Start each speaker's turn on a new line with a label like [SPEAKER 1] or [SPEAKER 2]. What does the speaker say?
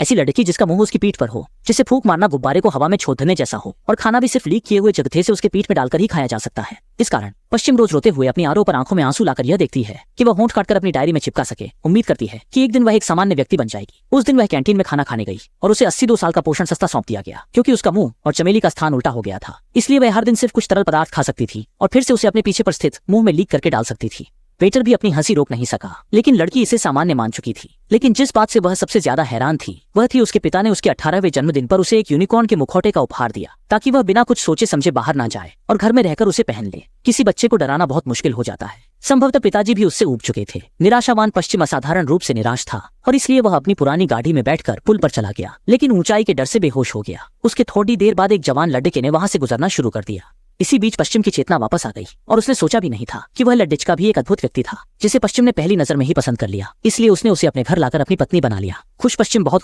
[SPEAKER 1] ऐसी लड़की जिसका मुंह उसकी पीठ पर हो, जिसे फूंक मारना गुब्बारे को हवा में छोड़ने जैसा हो, और खाना भी सिर्फ लीक किए हुए जगथे से उसके पीठ में डालकर ही खाया जा सकता है। इस कारण पश्चिम रोज रोते हुए अपनी आरों पर आंखों में आंसू लाकर यह देखती है कि वह होंठ काटकर अपनी डायरी में चिपका सके। उम्मीद करती है कि एक दिन वह एक सामान्य व्यक्ति बन जाएगी। उस दिन वह कैंटीन में खाना खाने गई और उसे 82 साल का पोषण सस्ता सौंप दिया गया, क्योंकि उसका मुंह और चमेली का स्थान उल्टा हो गया था। इसलिए वह हर दिन सिर्फ कुछ तरल पदार्थ खा सकती थी और फिर से उसे अपने पीछे पर स्थित मुंह में लीक करके डाल सकती थी। वेटर भी अपनी हंसी रोक नहीं सका, लेकिन लड़की इसे सामान्य मान चुकी थी। लेकिन जिस बात से वह सबसे ज्यादा हैरान थी वह थी उसके पिता ने उसके 18वें जन्मदिन पर उसे एक यूनिकॉर्न के मुखौटे का उपहार दिया, ताकि वह बिना कुछ सोचे समझे बाहर ना जाए और घर में रहकर उसे पहन ले। किसी बच्चे को डराना बहुत मुश्किल हो जाता है। संभवतः पिताजी भी उससे ऊब चुके थे। निराशावान पश्चिम असाधारण रूप से निराश था और इसलिए वह अपनी पुरानी गाड़ी में बैठकर पुल पर चला गया, लेकिन ऊंचाई के डर से बेहोश हो गया। उसके थोड़ी देर बाद एक जवान लड़के ने वहां से गुजरना शुरू कर दिया। इसी बीच पश्चिम की चेतना वापस आ गई और उसने सोचा भी नहीं था कि वह लड्डिचका भी एक अद्भुत व्यक्ति था, जिसे पश्चिम ने पहली नजर में ही पसंद कर लिया। इसलिए उसने उसे अपने घर लाकर अपनी पत्नी बना लिया। खुश पश्चिम बहुत